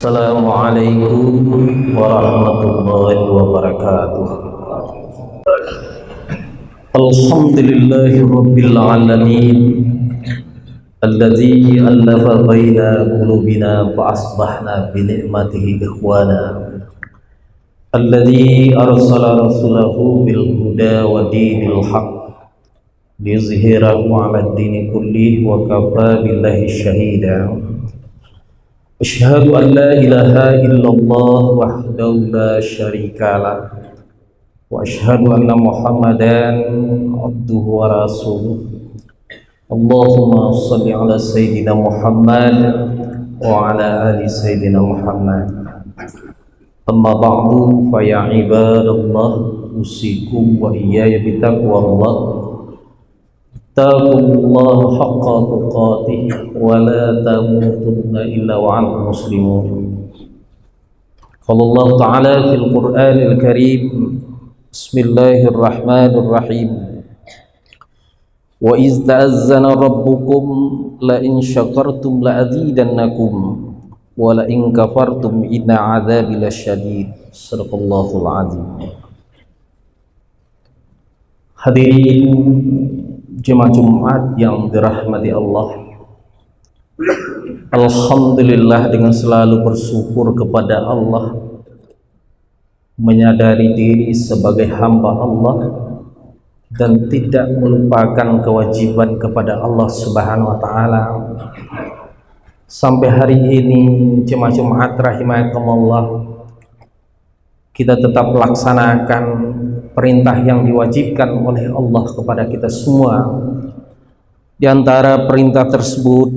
Assalamualaikum warahmatullahi wabarakatuh. Alhamdulillahi rabbil alamin alladzi allafa baina qulubina fa asbahna bi ni'matihi ikhwana alladzi arsala rasulahu bil huda wa dinil haqq liyuzhirahu 'ala ad-dini kullihi wa kafa billahi shahida. Asyhadu an la ilaha illallah wahdahu la syarika lah wa asyhadu anna Muhammadan abduhu wa rasuluh. Allahumma shalli ala sayyidina Muhammad wa ala ali sayyidina Muhammad. Amma ba'du fa ya ibadallah usikum wa iyaya bitaqwallah. Taqullaha haqqa tuqatih wa la tamutunna illa wa antum muslimun. Qala Allah Ta'ala fil Qur'anil Karim, Bismillahirrahmanirrahim. Wa iz ta'azzana rabbukum la in syakartum la azidannakum wa la in kafartum inna 'adzabi lasyadid. Shadaqallahul azim. Hadirin jemaah Jumat yang dirahmati Allah, alhamdulillah dengan selalu bersyukur kepada Allah, menyadari diri sebagai hamba Allah dan tidak melupakan kewajiban kepada Allah Subhanahu wa taala. Sampai hari ini jemaah Jumat rahimakumullah, kita tetap melaksanakan perintah yang diwajibkan oleh Allah kepada kita semua. Di antara perintah tersebut,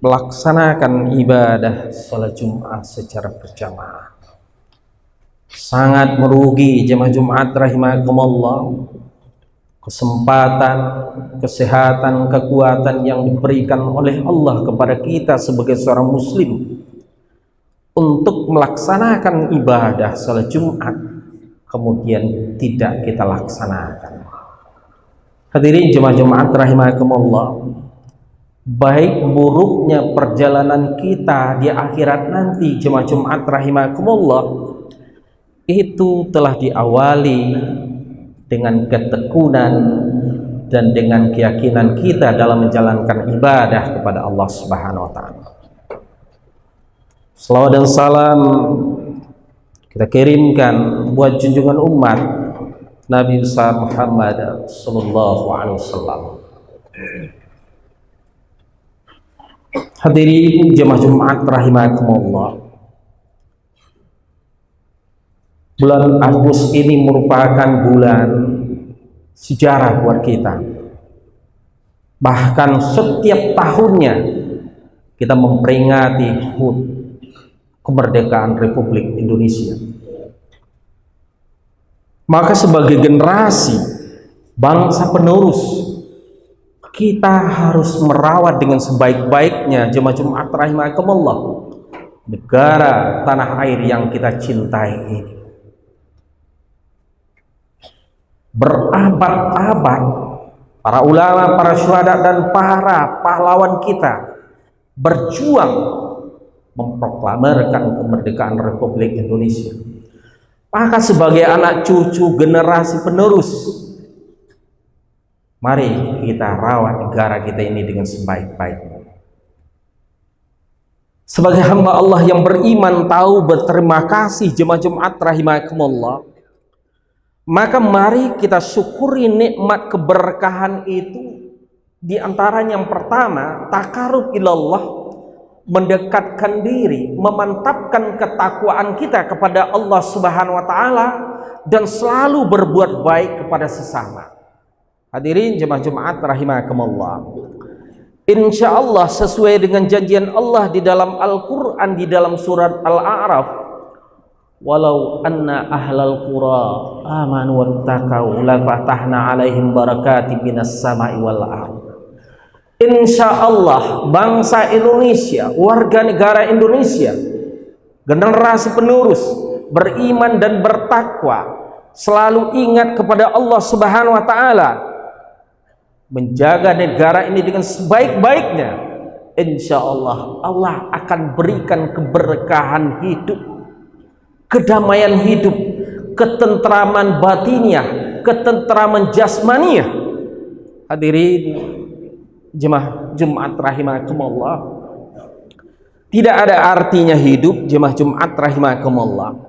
melaksanakan ibadah salat Jumat secara berjamaah. Sangat merugi jemaah Jumat rahimakumullah, kesempatan, kesehatan, kekuatan yang diberikan oleh Allah kepada kita sebagai seorang muslim untuk melaksanakan ibadah salat Jumat, kemudian tidak kita laksanakan. Hadirin jemaah Jumat rahimakumullah, baik buruknya perjalanan kita di akhirat nanti jemaah Jumat rahimakumullah, itu telah diawali dengan ketekunan dan dengan keyakinan kita dalam menjalankan ibadah kepada Allah Subhanahu wa taala. Salawat dan salam kita kirimkan buat junjungan umat Nabi besar Muhammad sallallahu alaihi wasallam. Hadirin jemaah Jumat rahimakumullah, bulan Agustus ini merupakan bulan sejarah buat kita. Bahkan setiap tahunnya kita memperingati HUT, kemerdekaan Republik Indonesia. Maka sebagai generasi bangsa penerus, kita harus merawat dengan sebaik-baiknya jemaah Jumat rahimakumullah negara tanah air yang kita cintai ini. Berabad-abad para ulama, para syuhada dan para pahlawan kita berjuang memproklamirkan kemerdekaan Republik Indonesia. Maka sebagai anak cucu generasi penerus, mari kita rawat negara kita ini dengan sebaik-baiknya. Sebagai hamba Allah yang beriman tahu berterima kasih jemaah Jumat rahimakumullah, maka mari kita syukuri nikmat keberkahan itu. Di antaranya yang pertama, takarub ilallah, mendekatkan diri, memantapkan ketakwaan kita kepada Allah Subhanahu wa taala dan selalu berbuat baik kepada sesama. Hadirin jemaah Jumat rahimakumullah, insyaallah sesuai dengan janjian Allah di dalam Al-Qur'an di dalam surat Al-A'raf, walau anna ahlal qura amanu wattaqau la fatahna alaihim barakatin minas sama'i wal ardh. Insya Allah bangsa Indonesia, warga negara Indonesia, generasi penerus beriman dan bertakwa, selalu ingat kepada Allah Subhanahu wa taala, menjaga negara ini dengan sebaik-baiknya, insya Allah Allah akan berikan keberkahan hidup, kedamaian hidup, ketentraman batiniah, ketentraman jasmaniah. Hadirin jemaah Jumat rahimakumullah, tidak ada artinya hidup jemaah Jumat rahimakumullah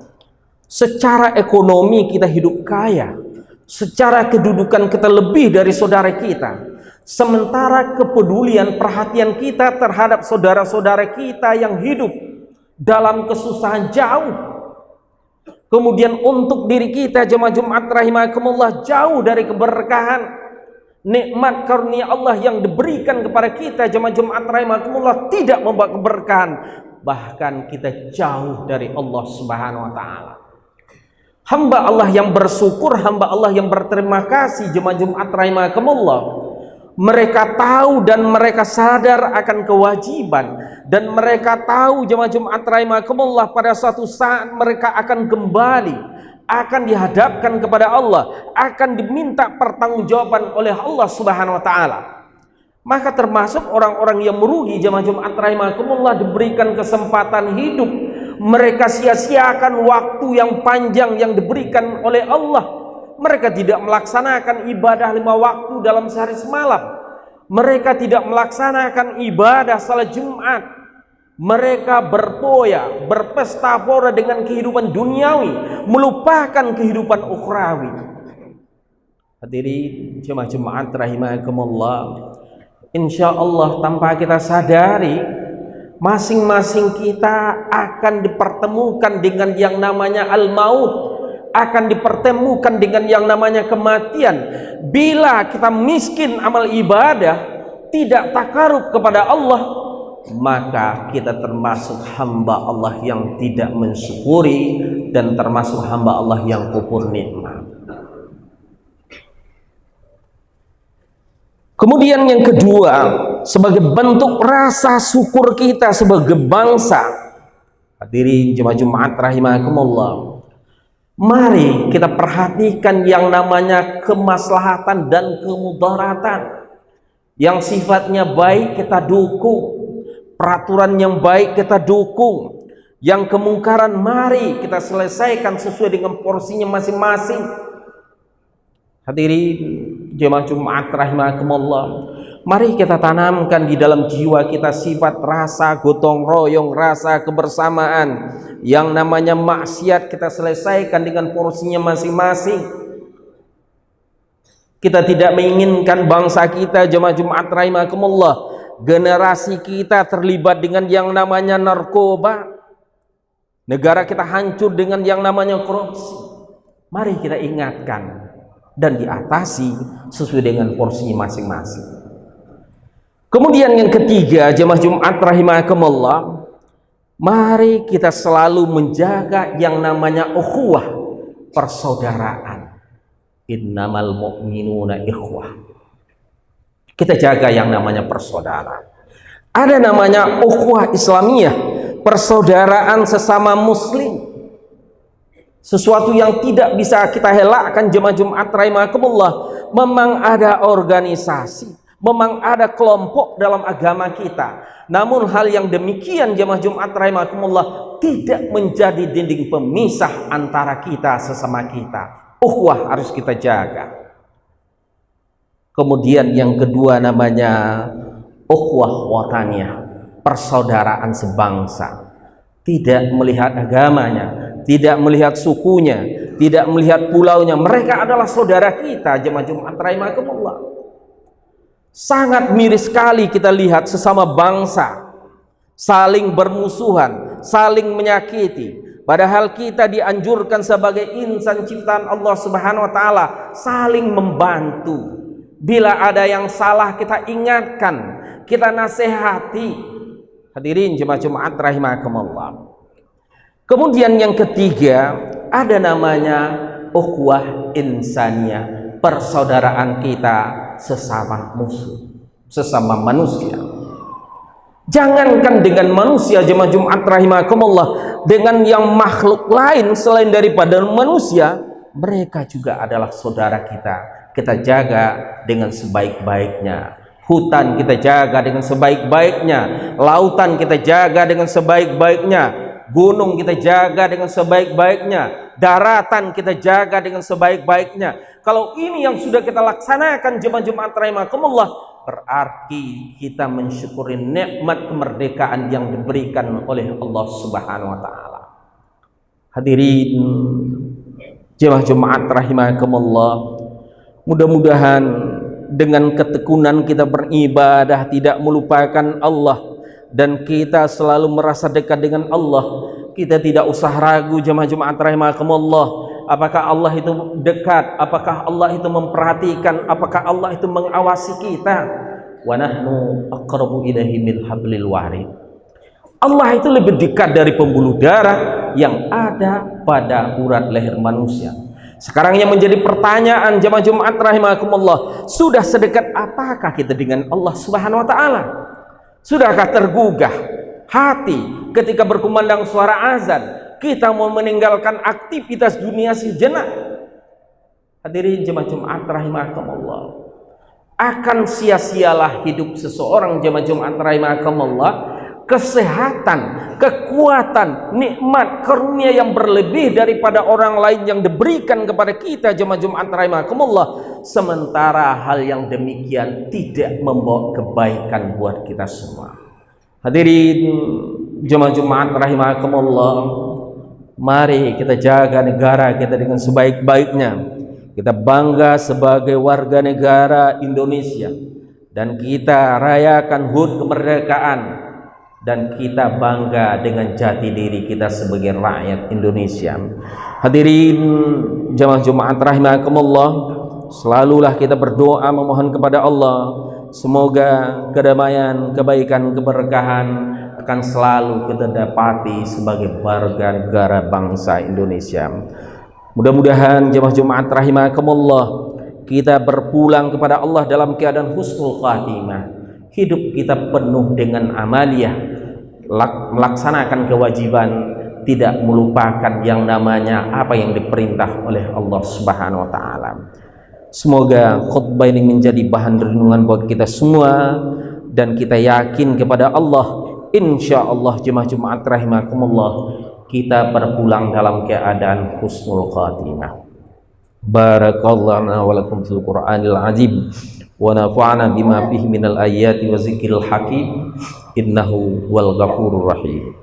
secara ekonomi kita hidup kaya, secara kedudukan kita lebih dari saudara kita, sementara kepedulian perhatian kita terhadap saudara-saudara kita yang hidup dalam kesusahan jauh. Kemudian untuk diri kita jemaah Jumat rahimakumullah jauh dari keberkahan, nikmat karunia Allah yang diberikan kepada kita jemaah Jumat rahimakumullah tidak membawa keberkahan, bahkan kita jauh dari Allah Subhanahu wa taala. Hamba Allah yang bersyukur, hamba Allah yang berterima kasih jemaah Jumat rahimakumullah, mereka tahu dan mereka sadar akan kewajiban, dan mereka tahu jemaah Jumat rahimakumullah pada suatu saat mereka akan kembali, akan dihadapkan kepada Allah, akan diminta pertanggungjawaban oleh Allah Subhanahu wa taala. Maka termasuk orang-orang yang merugi jemaah Jumat rahimakumullah diberikan kesempatan hidup, mereka sia-siakan waktu yang panjang yang diberikan oleh Allah. Mereka tidak melaksanakan ibadah 5 waktu dalam sehari semalam, mereka tidak melaksanakan ibadah salat Jumat, mereka berpoya, berpesta pora dengan kehidupan duniawi, melupakan kehidupan ukhrawi. Hadirin jemaah Jumat rahimakumullah, insya Allah tanpa kita sadari masing-masing kita akan dipertemukan dengan yang namanya al-maut, akan dipertemukan dengan yang namanya kematian. Bila kita miskin amal ibadah, tidak takarub kepada Allah, maka kita termasuk hamba Allah yang tidak mensyukuri dan termasuk hamba Allah yang kufur nikmat. Kemudian yang kedua, sebagai bentuk rasa syukur kita sebagai bangsa, hadirin jemaah Jumat rahimakumullah, mari kita perhatikan yang namanya kemaslahatan dan kemudaratan. Yang sifatnya baik kita dukung, peraturan yang baik kita dukung, yang kemungkaran mari kita selesaikan sesuai dengan porsinya masing-masing. Hadirin jemaah Jumat rahimakumullah, mari kita tanamkan di dalam jiwa kita sifat rasa gotong royong, rasa kebersamaan. Yang namanya maksiat kita selesaikan dengan porsinya masing-masing. Kita tidak menginginkan bangsa kita jemaah Jumat rahimakumullah, generasi kita terlibat dengan yang namanya narkoba, negara kita hancur dengan yang namanya korupsi. Mari kita ingatkan dan diatasi sesuai dengan porsinya masing-masing. Kemudian yang ketiga jemaah Jumat rahimakumullah, mari kita selalu menjaga yang namanya ukhuwah, persaudaraan. Innamal mu'minuna ikhwah. Kita jaga yang namanya persaudaraan. Ada namanya ukhuwah Islamiyah, persaudaraan sesama muslim. Sesuatu yang tidak bisa kita helakkan jemaah Jumat rahimakumullah. Memang ada organisasi, memang ada kelompok dalam agama kita, namun hal yang demikian jemaah Jumat rahimakumullah tidak menjadi dinding pemisah antara kita sesama kita. Ukhuwah harus kita jaga. Kemudian yang kedua namanya ukhuwah wataniyah, persaudaraan sebangsa. Tidak melihat agamanya, tidak melihat sukunya, tidak melihat pulaunya, mereka adalah saudara kita jemaah Jumat rahimakumullah. Sangat miris sekali kita lihat sesama bangsa saling bermusuhan, saling menyakiti, padahal kita dianjurkan sebagai insan ciptaan Allah Subhanahu wa taala saling membantu. Bila ada yang salah kita ingatkan, kita nasihati. Hadirin jemaah Jumat rahimakumullah. Kemudian yang ketiga ada namanya ukhuwah insaniyah, persaudaraan kita sesama musuh, sesama manusia. Jangankan dengan manusia jemaah Jumat rahimakumullah, dengan yang makhluk lain selain daripada manusia, mereka juga adalah saudara kita. Kita jaga dengan sebaik-baiknya. hutan kita jaga dengan sebaik-baiknya, lautan kita jaga dengan sebaik-baiknya, gunung kita jaga dengan sebaik-baiknya, daratan kita jaga dengan sebaik-baiknya. Kalau ini yang sudah kita laksanakan jemaah-jemaah rahimakumullah, berarti kita mensyukuri nikmat kemerdekaan yang diberikan oleh Allah Subhanahu wa taala. Hadirin jemaah rahimakumullah, mudah-mudahan dengan ketekunan kita beribadah tidak melupakan Allah dan kita selalu merasa dekat dengan Allah. Kita tidak usah ragu jemaah rahimakumullah, apakah Allah itu dekat, apakah Allah itu memperhatikan, apakah Allah itu mengawasi kita. Wa nahnu aqrabu ilaihi min hablil warid. Allah itu lebih dekat dari pembuluh darah yang ada pada urat leher manusia. Sekarang yang menjadi pertanyaan jemaah rahimakumullah, sudah sedekat apakah kita dengan Allah Subhanahu wa taala? Sudahkah tergugah hati ketika berkumandang suara azan, kita mau meninggalkan aktivitas dunia sejenak? Hadirin jemaah rahimakumullah, akan sia-sialah hidup seseorang jemaah rahimakumullah. Kesehatan, kekuatan, nikmat, karunia yang berlebih daripada orang lain yang diberikan kepada kita jemaah rahimakumullah, sementara hal yang demikian tidak membawa kebaikan buat kita semua. Hadirin jemaah rahimakumullah, mari kita jaga negara kita dengan sebaik-baiknya. Kita bangga sebagai warga negara Indonesia dan kita rayakan HUT kemerdekaan, dan kita bangga dengan jati diri kita sebagai rakyat Indonesia. Hadirin jemaah rahimakumullah, selalulah kita berdoa memohon kepada Allah, semoga kedamaian, kebaikan, keberkahan akan selalu kita dapati sebagai warga negara bangsa Indonesia. Mudah-mudahan jemaah rahimakumullah, kita berpulang kepada Allah dalam keadaan husnul khatimah. Hidup kita penuh dengan amaliyah, melaksanakan kewajiban, tidak melupakan yang namanya apa yang diperintah oleh Allah Subhanahu wa taala. Semoga khutbah ini menjadi bahan renungan buat kita semua dan kita yakin kepada Allah, insyaallah jemaah rahimakumullah, kita berpulang dalam keadaan husnul khatimah. Barakallahu lana wa lakum fil Qur'anil azim wa nafa'ana bima fihi minal ayati wa zikril hakim, innahu wal ghafurur rahim.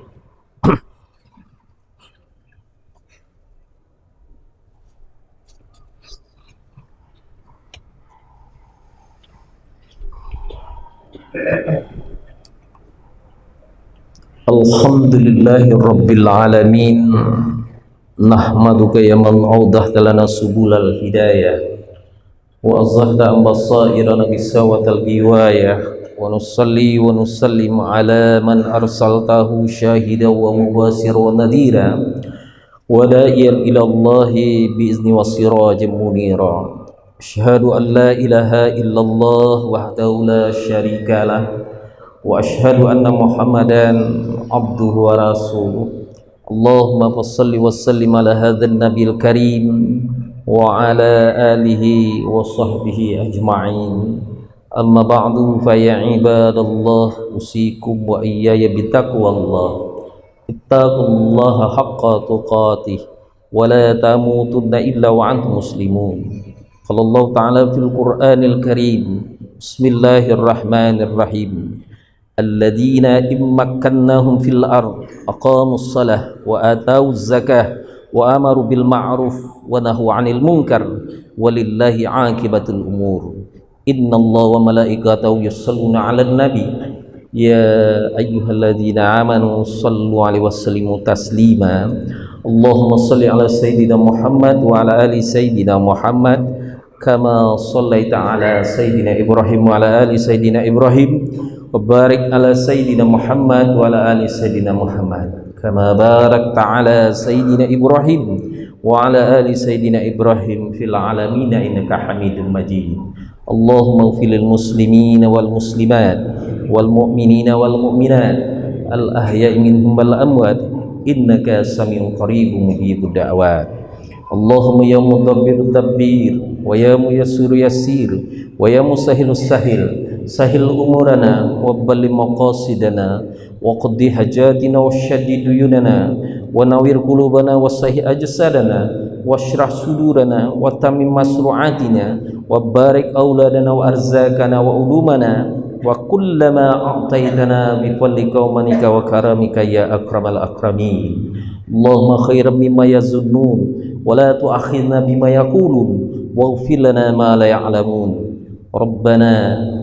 Alhamdulillahi rabbil alamin, nahmaduka ya man awdahta lana subulal hidayah wa azhahta ambasairana bisawatal giwayah, wa nusalli wa nusallim ala man arsaltahu syahida wa mubasir wa nadira wa da'iyan ila Allahi biizni wa sirajan munira. Asyhadu an la ilaha illallah wahdahu la syarika lah wa asyhadu anna Muhammadan abduhu wa rasuluh. Allahumma fassalli wa sallim ala hadzal nabiyil karim wa ala alihi wa sahbihi ajma'in. Amma ba'du, fa ya ibadallah, usikum wa iyaya bitaqwallah. Ittaqullaha haqqa tuqatih wa la tamutunna illa wa antum muslimun. Qala Allah ta'ala fil Qur'anil Karim, bismillahirrahmanirrahim, alladzina immakkannahum fil ard aqamus salah wa atauz zakah wa amaru bil ma'ruf wa nahu 'anil munkar walillahi 'aqibatul umur. Innallaha wa malaikatahu yusholluna 'alan nabi ya ayyuhalladzina amanu shallu 'alaihi wa sallimu taslima. Allahumma shalli 'ala sayyidina Muhammad wa 'ala ali sayyidina Muhammad kama shallaita 'ala sayyidina Ibrahim wa 'ala ali sayyidina Ibrahim wa barik 'ala sayyidina Muhammad wa 'ala ali sayyidina Muhammad kama barakta 'ala sayyidina Ibrahim wa 'ala ali sayyidina Ibrahim fil 'alamin innaka Hamidum Majid. Allahumma ighfir lil muslimina wal muslimat wal mu'minina wal mu'minat al ahya'i minhum wal amwat innaka samiun qaribun mujibud da'wat. Allahumma ya mudabbir dabbir, wa ya muyassir yassir, wa ya musahhil sahil, sahil umurana wa balli maqasidana wa qaddi hajatina wa shaddid duyunana wa nawir qulubana wa sahih ajsadana wa shrah sudurana wa tamim masru'atina wa barik auladana wa arzakana wa ulumana wa kullama a'taitana bi fadlika wa manika wa karamika ya akramal akramin. Allahumma khairan mimma yazunnun wa la tu'akhidna bima yaqulun waghfir lana ma la ya'lamun. Rabbana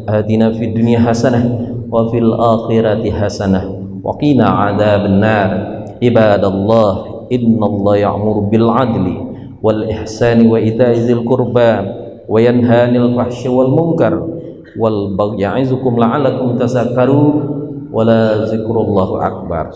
atina fid dunya hasanah wa fil akhirati hasanah wa qina adzaban nar. Ibadallah, innallaha ya'muru bil adli wal ihsani wa ita'i dzil qurba wa yanha 'anil fahsyi wal munkar wal baghi ya'izukum la'allakum tadhakkarun. Wala zikrullahu akbar.